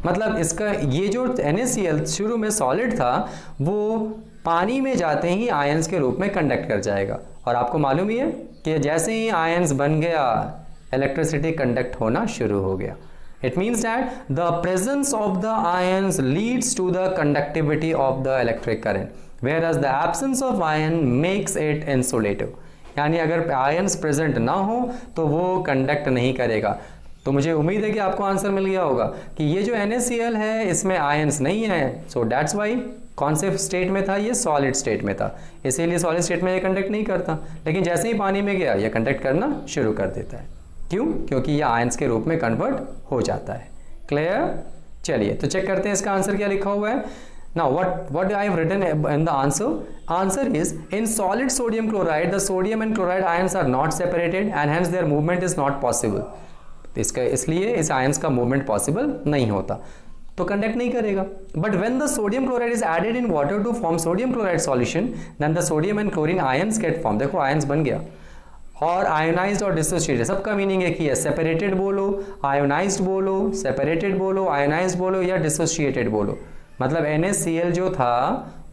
मतलब इसका ये जो NaCl शुरू में सॉलिड था वो पानी में जाते ही आयंस के रूप में कंडक्ट कर जाएगा। और आपको मालूम ही है कि जैसे ही आयंस बन गया इलेक्ट्रिसिटी कंडक्ट होना शुरू हो गया। It means that the presence of the ions leads to the conductivity of the electric current, whereas the absence of ion makes it insulative. यानी अगर आयंस प्रेजेंट ना हो तो वो कंडक्ट नहीं करेगा। तो मुझे उम्मीद है कि आपको आंसर मिल गया होगा कि ये जो NaCl है इसमें आयंस नहीं है, सो दैट्स वाई कौन से स्टेट में था, ये सॉलिड स्टेट में था, इसीलिए सॉलिड स्टेट में ये कंडक्ट नहीं करता। लेकिन जैसे ही पानी में गया ये कंडक्ट करना शुरू कर देता है। क्यों? क्योंकि ये आयंस के रूप में कन्वर्ट हो जाता है। क्लियर? चलिए तो चेक करते हैं इसका आंसर क्या लिखा हुआ है। Now what I have written in the answer is in solid sodium chloride the sodium and chloride ions are not separated and hence their movement is not possible. इसलिए इस आयंस का मूवमेंट पॉसिबल नहीं होता तो conduct नहीं करेगा। But when the sodium chloride is added in water to form sodium chloride solution then the sodium and chlorine ions get form. देखो ions बन गया और आयोनाइज्ड और डिसोसिएटेड सबका मीनिंग एक ही है। सेपरेटेड बोलो, आयोनाइज्ड बोलो, सेपरेटेड बोलो, आयोनाइज्ड बोलो या डिसोसिएटेड बोलो। मतलब NaCl जो था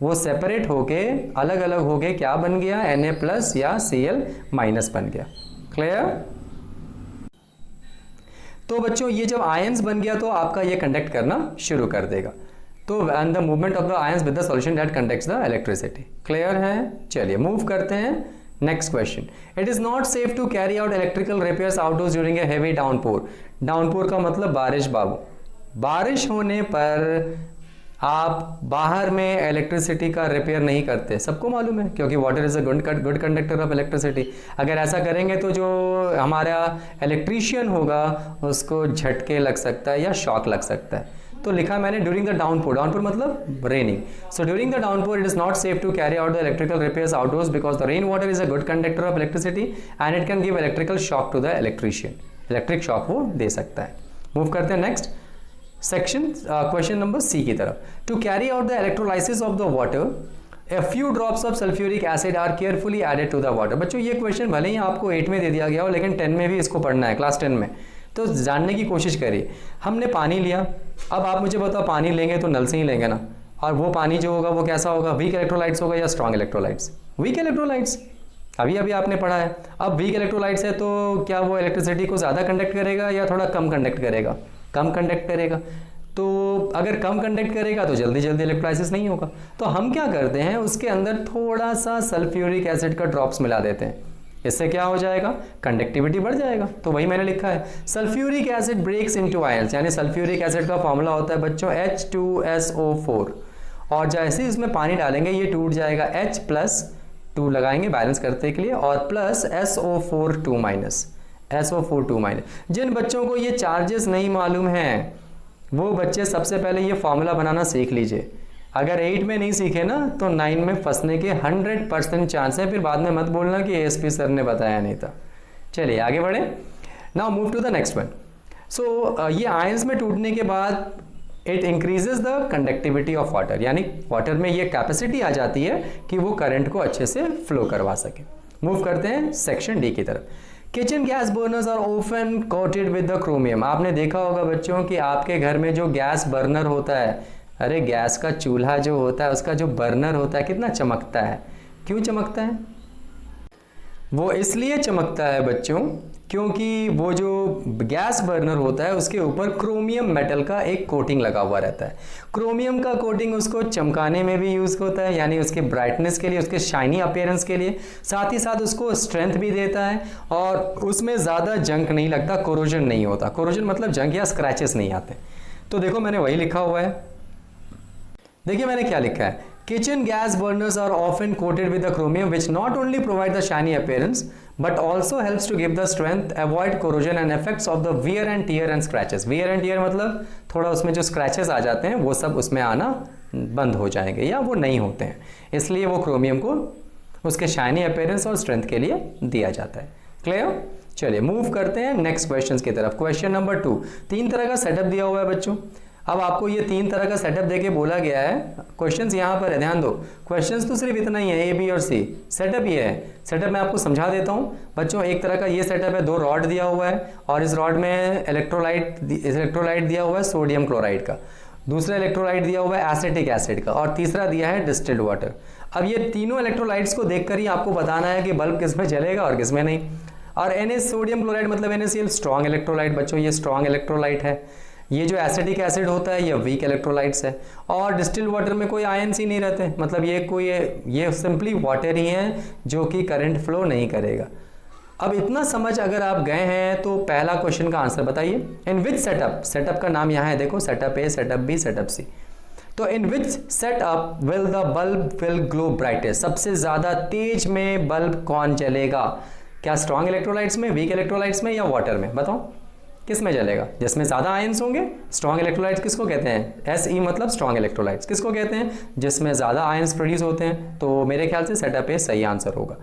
वो सेपरेट होके अलग अलग हो गए, क्या बन गया? Na+ या Cl- बन गया। क्लियर? तो बच्चों ये जब आयंस बन गया तो आपका ये कंडक्ट करना शुरू कर देगा। तो and the movement of the ions with the solution that conducts the electricity. Clear है? चलिए मूव करते हैं next question. It is not safe to carry out electrical repairs outdoors during a heavy downpour. Downpour का मतलब बारिश बाबू। बारिश होने पर आप बाहर में इलेक्ट्रिसिटी का रिपेयर नहीं करते, सबको मालूम है, क्योंकि water is a good conductor of electricity. अगर ऐसा करेंगे तो जो हमारा इलेक्ट्रीशियन होगा उसको झटके लग सकता है या शॉक लग सकता है। तो लिखा मैंने ड्यूरिंग द डाउनपोर, डाउनपोर मतलब raining. So during the downpour it is not safe to carry out the electrical repairs outdoors because the rain water is a good conductor of electricity and it can give electrical shock to the electrician. Electric shock वो दे सकता है। Move करते हैं next section, question number C की तरफ। To carry out the electrolysis of the water a few drops of sulphuric acid are carefully added to the water. बच्चों ये क्वेश्चन भले ही आपको 8 में दे दिया गया हो लेकिन 10 में भी इसको पढ़ना है, क्लास 10 में। तो जानने की कोशिश करिए। हमने पानी लिया, अब आप मुझे बताओ पानी लेंगे तो नल से ही लेंगे ना, और वो पानी जो होगा वो कैसा होगा? वीक इलेक्ट्रोलाइट्स होगा या स्ट्रॉन्ग इलेक्ट्रोलाइट्स? Weak electrolytes. अभी अभी आपने पढ़ा है। अब वीक इलेक्ट्रोलाइट्स है तो क्या वो इलेक्ट्रिसिटी को ज़्यादा कंडक्ट करेगा या थोड़ा कम कंडक्ट करेगा? कम कंडक्ट करेगा। तो अगर कम कंडक्ट करेगा तो जल्दी जल्दी इलेक्ट्रोलाइसिस नहीं होगा। तो हम क्या करते हैं, उसके अंदर थोड़ा सा सल्फ्यूरिक एसिड का ड्रॉप्स मिला देते हैं। इससे क्या हो जाएगा? कंडक्टिविटी बढ़ जाएगा। तो वही मैंने लिखा है, sulphuric acid breaks into ions. यानी सल्फ्यूरिक एसिड का फॉर्मूला होता है बच्चों H2SO4, और जैसे ही इसमें पानी डालेंगे ये टूट जाएगा। H+2 लगाएंगे बैलेंस करने के लिए और प्लस SO4 2-। जिन बच्चों को ये चार्जेस नहीं मालूम हैं वो बच्चे सबसे पहले ये फॉर्मूला बनाना सीख लीजिए। अगर 8 में नहीं सीखे ना तो 9 में फंसने के 100% चांस है। फिर बाद में मत बोलना कि ASP सर ने बताया नहीं था। चलिए आगे बढ़े। Now move to the next one. So ये आयंस में टूटने के बाद it increases the conductivity of water, यानी वाटर में ये कैपेसिटी आ जाती है कि वो करंट को अच्छे से फ्लो करवा सके। मूव करते हैं सेक्शन डी की तरफ। Kitchen gas burners are often coated with the chromium. आपने देखा होगा बच्चों कि आपके घर में जो गैस बर्नर होता है, अरे गैस का चूल्हा जो होता है उसका जो बर्नर होता है कितना चमकता है। क्यों चमकता है? वो इसलिए चमकता है बच्चों क्योंकि वो जो गैस बर्नर होता है उसके ऊपर क्रोमियम मेटल का एक कोटिंग लगा हुआ रहता है। क्रोमियम का कोटिंग उसको चमकाने में भी यूज़ होता है, यानी उसके ब्राइटनेस के लिए, उसके शाइनी अपीयरेंस के लिए, साथ ही साथ उसको स्ट्रेंथ भी देता है और उसमें ज़्यादा जंक नहीं लगता, कोरोजन नहीं होता। कोरोजन मतलब जंक या स्क्रैचेस नहीं आते। तो देखो मैंने वही लिखा हुआ है, देखिए मैंने क्या लिखा है, kitchen gas burners are often coated with the chromium which not only provide the shiny appearance but also helps to give the strength, avoid corrosion and effects of the wear and tear and scratches. wear and tear मतलब थोड़ा उसमें जो scratches आ जाते हैं वो सब उसमें आना बंद हो जाएंगे या वो नहीं होते हैं, इसलिए वो क्रोमियम को उसके शाइनी अपीयरेंस और स्ट्रेंथ के लिए दिया जाता है। क्लियर? चलिए मूव करते हैं नेक्स्ट क्वेश्चन की तरफ। Question number 2। 3 तरह का सेटअप दिया हुआ है बच्चों। अब आपको ये 3 तरह का सेटअप देके बोला गया है, क्वेश्चंस यहाँ पर है, ध्यान दो, क्वेश्चंस तो सिर्फ इतना ही है, ए बी और सी, सेटअप ये है। सेटअप मैं आपको समझा देता हूँ बच्चों। एक तरह का ये सेटअप है, 2 रॉड दिया हुआ है और इस रॉड में इलेक्ट्रोलाइट दिया हुआ है सोडियम क्लोराइड का, दूसरा इलेक्ट्रोलाइट दिया हुआ है एसिटिक एसिड का, और तीसरा दिया है डिस्टिल्ड वाटर। अब ये तीनों इलेक्ट्रोलाइट्स को देखकर ही आपको बताना है कि बल्ब किस में जलेगा और किस में नहीं। और Na सोडियम क्लोराइड मतलब NaCl स्ट्रॉन्ग इलेक्ट्रोलाइट बच्चों, ये स्ट्रॉन्ग इलेक्ट्रोलाइट है। ये जो एसिटिक एसिड होता है ये वीक इलेक्ट्रोलाइट्स है। और डिस्टिल्ड वाटर में कोई आयंस ही नहीं रहते, मतलब ये सिंपली वाटर ही है जो कि करंट फ्लो नहीं करेगा। अब इतना समझ अगर आप गए हैं तो पहला क्वेश्चन का आंसर बताइए। इन विच सेटअप का नाम यहाँ है, देखो, setup A, setup B, setup C. तो in which setup will the bulb will glow brightest, सबसे ज्यादा तेज में बल्ब कौन जलेगा? क्या स्ट्रॉन्ग इलेक्ट्रोलाइट्स में, वीक इलेक्ट्रोलाइट्स में, या वाटर में? बताओ किस में जलेगा? जिसमें ज्यादा आयंस होंगे। स्ट्रॉन्ग इलेक्ट्रोलाइट्स किसको कहते हैं? SE मतलब स्ट्रॉन्ग इलेक्ट्रोलाइट्स किसको कहते हैं? जिसमें ज्यादा आयंस प्रोड्यूस होते हैं। तो मेरे ख्याल से सेटअप ए सही आंसर होगा।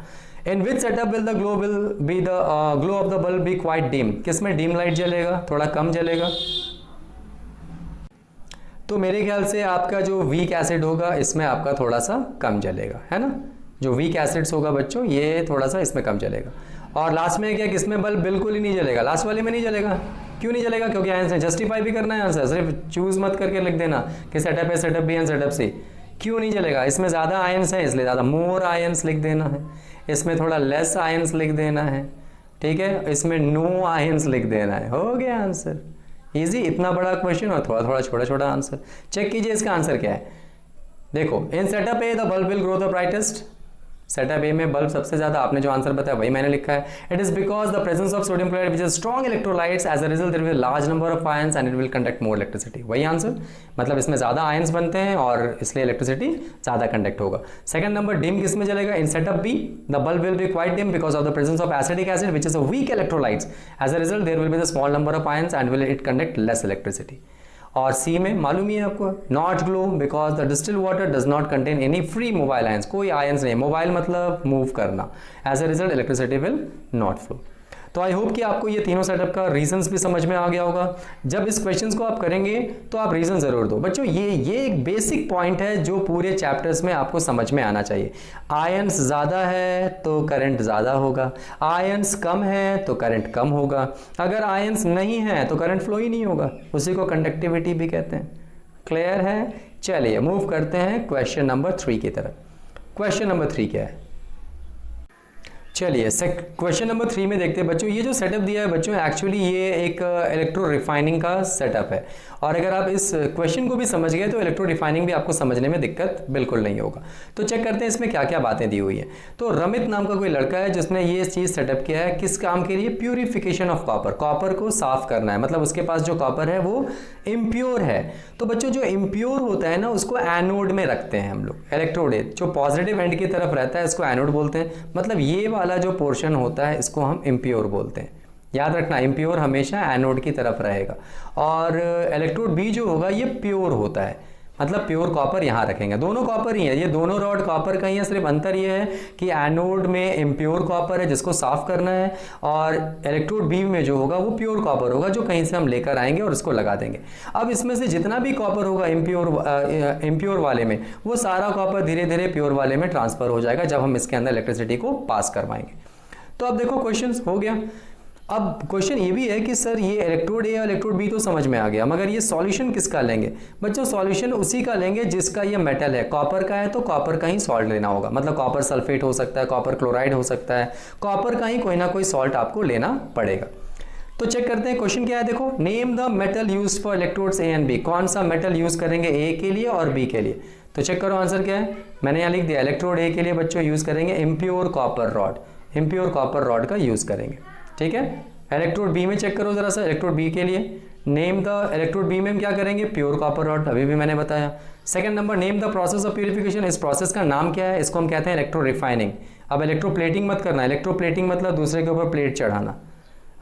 In which setup will the glow of the bulb be quite dim, किसमें डिम लाइट जलेगा, थोड़ा कम जलेगा? तो मेरे ख्याल से आपका जो वीक एसिड होगा इसमें आपका थोड़ा सा कम जलेगा, है ना। जो वीक एसिड्स होगा बच्चों ये थोड़ा सा इसमें कम जलेगा। और लास्ट में क्या, किसमें बल्ब बिल्कुल ही नहीं जलेगा? लास्ट वाले में नहीं जलेगा। क्यों नहीं जलेगा? क्योंकि आंसर जस्टिफाई भी करना है, आंसर सिर्फ चूज मत करके लिख देना कि सेटअप है, सेटअप बी एंड सेटअप सी। क्यों नहीं जलेगा? इसमें ज़्यादा आयंस है इसलिए ज़्यादा, मोर आयंस लिख देना है। इसमें थोड़ा लेस आयंस लिख देना है, ठीक है। इसमें नो आयंस लिख देना है, हो गया आंसर। इजी, इतना बड़ा क्वेश्चन और थोड़ा थोड़ा छोटा छोटा आंसर। चेक कीजिए इसका आंसर क्या है। देखो, in setup A the bulb will grow the brightest, setup A में बल्ब सबसे ज्यादा, आपने जो आंसर बताया वही मैंने लिखा है। It is because the presence of sodium chloride which is strong electrolytes, as a result there will large number of ions and it will conduct more electricity. वही आंसर, मतलब इसमें ज्यादा आयंस बनते हैं और इसलिए इलेक्ट्रिसिटी ज्यादा कंडक्ट होगा। सेकंड नंबर, डिम किस में जलेगा? In setup B the bulb will be quite dim because of the presence of acidic acid which is a weak electrolytes, as a result there will be the small number of ions and will it conduct less electricity. और C में मालूम ही है आपको, not glow because the distilled water does not contain any free mobile ions, कोई ions नहीं, mobile मतलब move करना, as a result electricity will not flow. तो आई होप कि आपको ये तीनों सेटअप का रीजंस भी समझ में आ गया होगा। जब इस क्वेश्चंस को आप करेंगे तो आप रीजन जरूर दो बच्चों। ये एक बेसिक पॉइंट है जो पूरे चैप्टर्स में आपको समझ में आना चाहिए। आयंस ज्यादा है तो करंट ज्यादा होगा, आयंस कम है तो करंट कम होगा, अगर आयंस नहीं है तो करंट फ्लो ही नहीं होगा, उसी को कंडक्टिविटी भी कहते हैं। क्लियर है? चलिए मूव करते हैं क्वेश्चन नंबर 3 की तरफ। क्वेश्चन नंबर 3 क्या है? चलिए क्वेश्चन नंबर 3 में देखते हैं बच्चों। ये जो सेटअप दिया है बच्चों, एक्चुअली ये एक इलेक्ट्रो रिफाइनिंग का सेटअप है, और अगर आप इस क्वेश्चन को भी समझ गए तो इलेक्ट्रो रिफाइनिंग भी आपको समझने में दिक्कत बिल्कुल नहीं होगा। तो चेक करते हैं इसमें क्या क्या बातें दी हुई है। तो रमित नाम का कोई लड़का है जिसने ये चीज़ सेटअप किया है, किस काम के लिए? प्यूरिफिकेशन ऑफ कॉपर, कॉपर को साफ करना है, मतलब उसके पास जो कॉपर है वो इम्प्योर है। तो बच्चों जो इम्प्योर होता है ना उसको एनोड में रखते हैं हम लोग। इलेक्ट्रोड जो पॉजिटिव एंड की तरफ रहता है इसको एनोड बोलते हैं, मतलब ये वाला जो पोर्शन होता है इसको हम इम्प्योर बोलते हैं। याद रखना, इम्प्योर हमेशा एनोड की तरफ रहेगा। और इलेक्ट्रोड बी जो होगा ये प्योर होता है, मतलब प्योर कॉपर यहाँ रखेंगे। दोनों कॉपर ही है, ये दोनों रॉड कॉपर का ही है, सिर्फ अंतर ये है कि एनोड में इम्प्योर कॉपर है जिसको साफ करना है, और इलेक्ट्रोड बी में जो होगा वो प्योर कॉपर होगा जो कहीं से हम लेकर आएंगे और उसको लगा देंगे। अब इसमें से जितना भी कॉपर होगा इम्प्योर वाले में, वो सारा कॉपर धीरे धीरे प्योर वाले में ट्रांसफर हो जाएगा जब हम इसके अंदर इलेक्ट्रिसिटी को पास करवाएंगे। तो अब देखो क्वेश्चन हो गया। अब क्वेश्चन ये भी है कि सर ये इलेक्ट्रोड ए और इलेक्ट्रोड बी तो समझ में आ गया, मगर ये सॉल्यूशन किसका लेंगे? बच्चों सॉल्यूशन उसी का लेंगे जिसका ये मेटल है। कॉपर का है तो कॉपर का ही सॉल्ट लेना होगा, मतलब कॉपर सल्फेट हो सकता है, कॉपर क्लोराइड हो सकता है, कॉपर का ही कोई ना कोई सॉल्ट आपको लेना पड़ेगा। तो चेक करते हैं क्वेश्चन क्या है। देखो, name the metal used for electrodes A and B, कौन सा मेटल यूज करेंगे ए के लिए और बी के लिए? तो चेक करो आंसर क्या है। मैंने यहाँ लिख दिया, इलेक्ट्रोड ए के लिए बच्चों यूज करेंगे impure copper rod, impure copper rod का यूज करेंगे, ठीक है। इलेक्ट्रोड बी में चेक करो जरा सा, इलेक्ट्रोड बी के लिए नेम द, इलेक्ट्रोड बी में हम क्या करेंगे? प्योर कॉपर रॉड, अभी भी मैंने बताया। Second number, name the process of purification, इस प्रोसेस का नाम क्या है? इसको हम कहते हैं इलेक्ट्रो रिफाइनिंग। अब इलेक्ट्रो प्लेटिंग मत करना, इलेक्ट्रो प्लेटिंग मतलब दूसरे के ऊपर प्लेट चढ़ाना,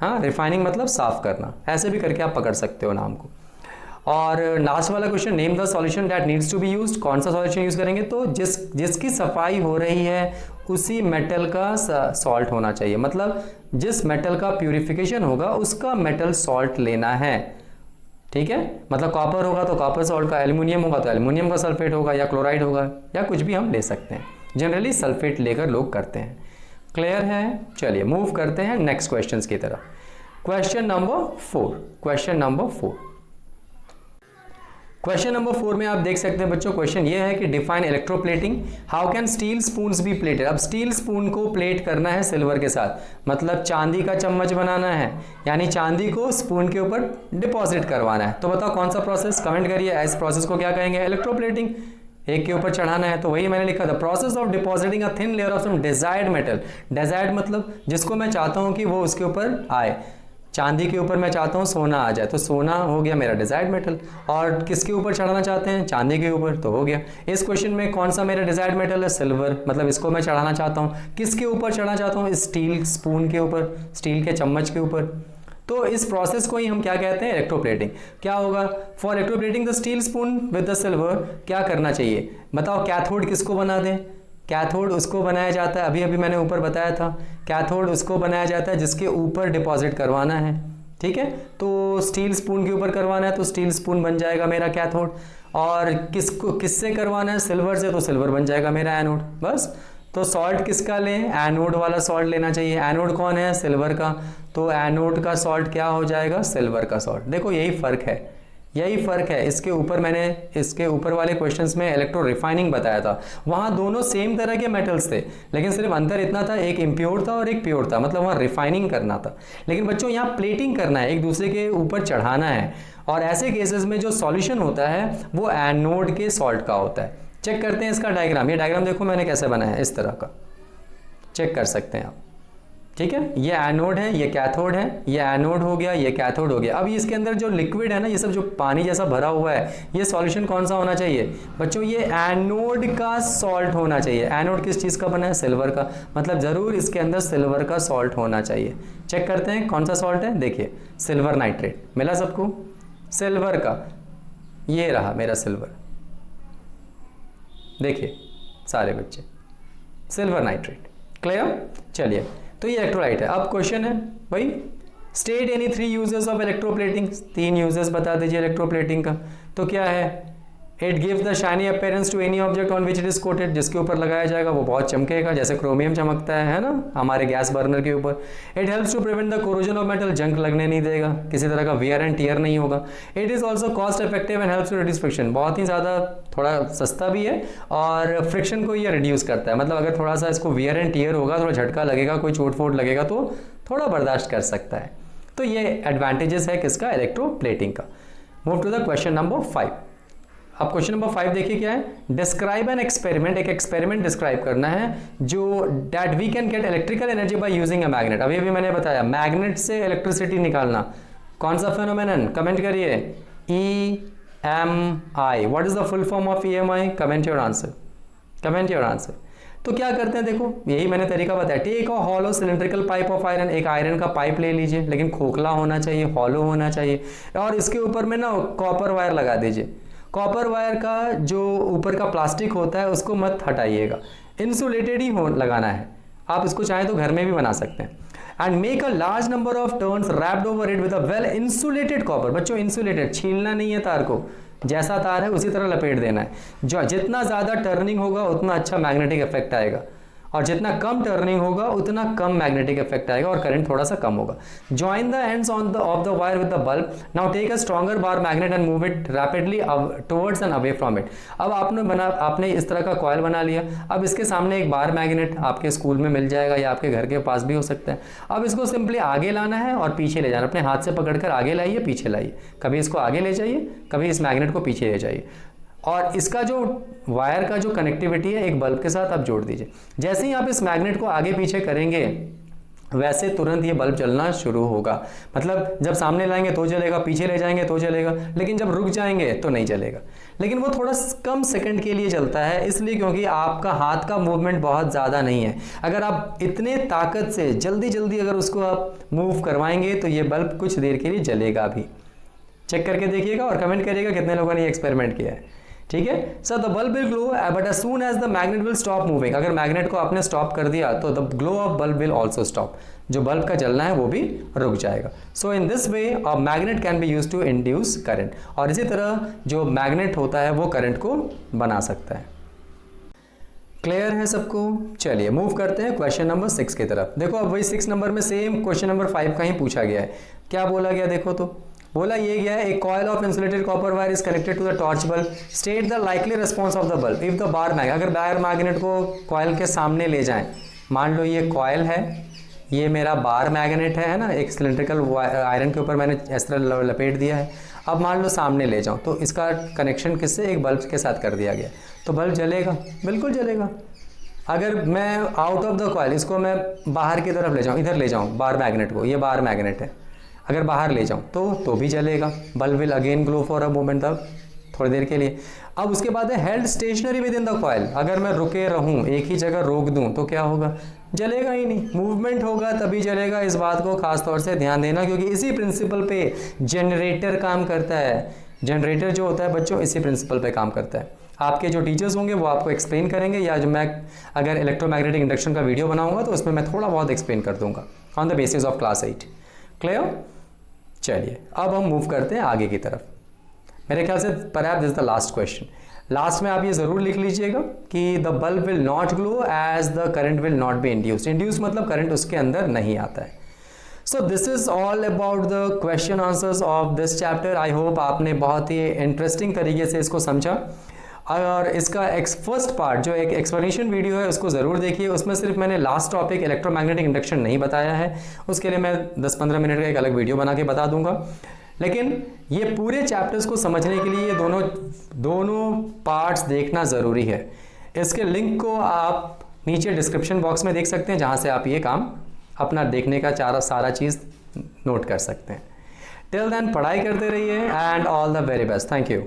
हाँ, रिफाइनिंग मतलब साफ करना, ऐसे भी करके आप पकड़ सकते हो नाम को। और लास्ट वाला question, name the solution that needs to be used, कौन सा सॉल्यूशन यूज करेंगे? तो जिसकी सफाई हो रही है उसी मेटल का सॉल्ट होना चाहिए, मतलब जिस मेटल का प्यूरिफिकेशन होगा उसका मेटल सॉल्ट लेना है, ठीक है, मतलब कॉपर होगा तो कॉपर सॉल्ट का, एल्युमिनियम होगा तो एल्युमिनियम का सल्फेट होगा, या क्लोराइड होगा, या कुछ भी हम ले सकते हैं। जनरली सल्फेट लेकर लोग करते हैं। क्लियर है? चलिए मूव करते हैं नेक्स्ट क्वेश्चंस की तरफ। Question number 4। क्वेश्चन नंबर 4 में आप देख सकते हैं बच्चों, क्वेश्चन ये है कि define electroplating, how can steel spoons be plated. अब स्टील स्पून को प्लेट करना है सिल्वर के साथ, मतलब चांदी का चम्मच बनाना है, यानी चांदी को स्पून के ऊपर डिपॉजिट करवाना है। तो बताओ कौन सा प्रोसेस, कमेंट करिए। इस प्रोसेस को क्या कहेंगे? इलेक्ट्रोप्लेटिंग। एक के ऊपर चढ़ाना है, तो वही मैंने लिखा था, process of depositing a thin layer of some desired metal. Desired मतलब जिसको मैं चाहता हूं कि वो उसके ऊपर आए। चांदी के ऊपर मैं चाहता हूं सोना आ जाए, तो सोना हो गया मेरा डिजायर्ड मेटल। और किसके ऊपर चढ़ाना चाहते हैं? चांदी के ऊपर, तो हो गया। इस क्वेश्चन में कौन सा मेरा डिजायर्ड मेटल है? सिल्वर, मतलब इसको मैं चढ़ाना चाहता हूं। किसके ऊपर चढ़ाना चाहता हूं? स्टील स्पून के ऊपर, स्टील के चम्मच के ऊपर। तो इस प्रोसेस को ही हम क्या कहते हैं? इलेक्ट्रोप्लेटिंग। क्या होगा? For electroplating the steel spoon with the silver, क्या करना चाहिए? बताओ कैथोड किसको बना दें? कैथोड उसको बनाया जाता है, अभी मैंने ऊपर बताया था, कैथोड उसको बनाया जाता है जिसके ऊपर डिपॉजिट करवाना है। ठीक है, तो स्टील स्पून के ऊपर करवाना है तो स्टील स्पून बन जाएगा मेरा कैथोड। और किससे करवाना है? सिल्वर से, तो सिल्वर बन जाएगा मेरा एनोड। बस। तो सॉल्ट किसका लें? एनोड वाला सॉल्ट लेना चाहिए। एनोड कौन है? सिल्वर का, तो एनोड का सॉल्ट क्या हो जाएगा? सिल्वर का सॉल्ट। देखो यही फर्क है, यही फर्क है। इसके ऊपर मैंने इसके ऊपर वाले क्वेश्चंस में इलेक्ट्रो रिफाइनिंग बताया था, वहां दोनों सेम तरह के मेटल्स थे, लेकिन सिर्फ अंतर इतना था, एक इम्प्योर था और एक प्योर था, मतलब वहां रिफाइनिंग करना था। लेकिन बच्चों यहाँ प्लेटिंग करना है, एक दूसरे के ऊपर चढ़ाना है। और ऐसे केसेस में जो सॉल्यूशन होता है वो एनोड के सॉल्ट का होता है। चेक करते हैं इसका डायग्राम। ये डायग्राम देखो मैंने कैसे बनाया है, इस तरह का चेक कर सकते हैं आप। ठीक है, ये एनोड है, ये कैथोड है, ये एनोड हो गया, ये कैथोड हो गया। अब इसके अंदर जो लिक्विड है ना, ये सब जो पानी जैसा भरा हुआ है, ये सॉल्यूशन कौन सा होना चाहिए बच्चों? ये एनोड का सॉल्ट होना चाहिए। एनोड किस चीज़ का बना है? सिल्वर का, मतलब जरूर इसके अंदर सिल्वर का सॉल्ट होना चाहिए। चेक करते हैं कौन सा सॉल्ट है। देखिए सिल्वर नाइट्रेट मिला सबको, सिल्वर का, ये रहा मेरा सिल्वर। देखिए सारे बच्चे, सिल्वर नाइट्रेट। क्लियर? चलिए, तो ये इलेक्ट्रोलाइट है। अब क्वेश्चन है भाई, state any 3 uses of electroplating. 3 uses बता दीजिए इलेक्ट्रोप्लेटिंग का। तो क्या है? It gives the shiny appearance to any object on which it is coated. जिसके ऊपर लगाया जाएगा वो बहुत चमकेगा, जैसे क्रोमियम चमकता है ना हमारे गैस बर्नर के ऊपर। It helps to prevent the corrosion of metal, जंग लगने नहीं देगा, किसी तरह का वियर एंड टियर नहीं होगा। It is also cost effective and helps to reduce friction. बहुत ही ज़्यादा थोड़ा सस्ता भी है और फ्रिक्शन को ये रिड्यूस करता है, मतलब अगर थोड़ा सा इसको वियर एंड टियर होगा, थोड़ा झटका लगेगा, कोई चोट फोट लगेगा तो थोड़ा बर्दाश्त कर सकता है। तो ये एडवांटेजेस है किसका? इलेक्ट्रोप्लेटिंग का। Move to the question number 5। अब क्वेश्चन नंबर 5 देखिए क्या है। डिस्क्राइब एन एक्सपेरिमेंट, एक एक्सपेरिमेंट डिस्क्राइब करना है जो that we can get electrical energy by using a magnet. अभी भी मैंने बताया मैग्नेट से इलेक्ट्रिसिटी निकालना। कौन सा फेनोमेनन? कमेंट करिए। EMI। What is the full form of EMI? Comment your answer, comment your answer. तो क्या करते हैं देखो, यही मैंने तरीका बताया। Take a hollow cylindrical pipe of iron. एक आयरन का पाइप ले लीजिए, लेकिन खोखला होना चाहिए, हॉलो होना चाहिए, और इसके ऊपर में ना कॉपर वायर लगा दीजिए। कॉपर वायर का जो ऊपर का प्लास्टिक होता है उसको मत हटाइएगा, इंसुलेटेड ही लगाना है। आप इसको चाहें तो घर में भी बना सकते हैं। And make a large number of turns wrapped over it with a well insulated copper. बच्चों इंसुलेटेड, छीलना नहीं है तार को, जैसा तार है उसी तरह लपेट देना है। जो जितना ज़्यादा टर्निंग होगा उतना अच्छा मैग्नेटिक इफेक्ट आएगा, और जितना कम टर्निंग होगा उतना कम मैग्नेटिक इफेक्ट आएगा और करंट थोड़ा सा कम होगा। Join the ends of the wire with the bulb. Now take a stronger bar magnet and move it rapidly towards and away from it. अब आपने इस तरह का कॉइल बना लिया। अब इसके सामने एक बार मैग्नेट आपके स्कूल में मिल जाएगा या आपके घर के पास भी हो सकता है। अब इसको सिंपली आगे लाना है और पीछे ले जाना। अपने हाथ से पकड़कर आगे लाइए, पीछे लाइए, कभी इसको आगे ले जाइए, कभी इस मैग्नेट को पीछे ले जाइए। और इसका जो वायर का जो कनेक्टिविटी है एक बल्ब के साथ आप जोड़ दीजिए। जैसे ही आप इस मैग्नेट को आगे पीछे करेंगे वैसे तुरंत ये बल्ब जलना शुरू होगा। मतलब जब सामने लाएंगे तो जलेगा, पीछे ले जाएंगे तो जलेगा, लेकिन जब रुक जाएंगे तो नहीं जलेगा। लेकिन वो थोड़ा कम सेकंड के लिए चलता है, इसलिए क्योंकि आपका हाथ का मूवमेंट बहुत ज़्यादा नहीं है। अगर आप इतने ताकत से जल्दी जल्दी अगर उसको आप मूव करवाएंगे तो ये बल्ब कुछ देर के लिए जलेगा भी। चेक करके देखिएगा और कमेंट करिएगा कितने लोगों ने ये एक्सपेरिमेंट किया है। ठीक है sir, the bulb will glow but as soon as the magnet will stop moving, अगर मैग्नेट को आपने स्टॉप कर दिया तो the glow of bulb will also stop, जो बल्ब का जलना है वो भी रुक जाएगा। So in this way a magnet can be used to induce current, और इसी तरह जो मैग्नेट होता है वो करंट को बना सकता है। क्लियर है सबको? चलिए मूव करते हैं क्वेश्चन नंबर 6 की तरफ। देखो अब वही 6 नंबर में सेम क्वेश्चन नंबर 5 का ही पूछा गया है। क्या बोला गया देखो, तो बोला ये गया है, एक coil of insulated copper wire is connected to the torch bulb, state the likely response of the bulb if the bar magnet, अगर बार मैग्नेट को कॉइल के सामने ले जाएं, मान लो ये कॉइल है, ये मेरा बार मैग्नेट है ना, एक सिलेंड्रिकल आयरन के ऊपर मैंने इस तरह लपेट दिया है, अब मान लो सामने ले जाऊं तो इसका कनेक्शन किससे, एक बल्ब के साथ कर दिया गया, तो बल्ब जलेगा, बिल्कुल जलेगा। अगर मैं आउट ऑफ द कॉइल इसको मैं बाहर की तरफ ले जाऊं, इधर ले जाऊं बार मैग्नेट को, ये बार मैग्नेट है, अगर बाहर ले जाऊं तो भी जलेगा, bulb will again glow for a moment, तब थोड़ी देर के लिए। अब उसके बाद है held stationary within the coil, अगर मैं रुके रहूं, एक ही जगह रोक दूं तो क्या होगा, जलेगा ही नहीं, मूवमेंट होगा तभी जलेगा। इस बात को खास तौर से ध्यान देना, क्योंकि इसी प्रिंसिपल पे जनरेटर काम करता है। जनरेटर जो होता है बच्चों इसी प्रिंसिपल पे काम करता है। आपके जो टीचर्स होंगे वो आपको एक्सप्लेन करेंगे, या जो मैं अगर इलेक्ट्रोमैग्नेटिक इंडक्शन का वीडियो बनाऊंगा तो उसमें मैं थोड़ा बहुत एक्सप्लेन कर दूंगा on the basis of class 8। Clear? चलिए अब हम मूव करते हैं आगे की तरफ। मेरे ख्याल से perhaps this is the last question. Last में आप ये जरूर लिख लीजिएगा कि the bulb will not glow as the current will not be induced. Induce मतलब करंट उसके अंदर नहीं आता है। So this is all about the question answers of this chapter. I hope आपने बहुत ही इंटरेस्टिंग तरीके से इसको समझा, और इसका फर्स्ट पार्ट जो एक एक्सप्लेनेशन वीडियो है उसको ज़रूर देखिए। उसमें सिर्फ मैंने लास्ट टॉपिक इलेक्ट्रोमैग्नेटिक इंडक्शन नहीं बताया है, उसके लिए मैं 10-15 मिनट का एक अलग वीडियो बना के बता दूंगा। लेकिन ये पूरे चैप्टर्स को समझने के लिए ये दोनों पार्ट्स देखना ज़रूरी है। इसके लिंक को आप नीचे डिस्क्रिप्शन बॉक्स में देख सकते हैं, जहाँ से आप ये काम अपना देखने का सारा चीज़ नोट कर सकते हैं। टिल देन पढ़ाई करते रहिए and all the very best. Thank you.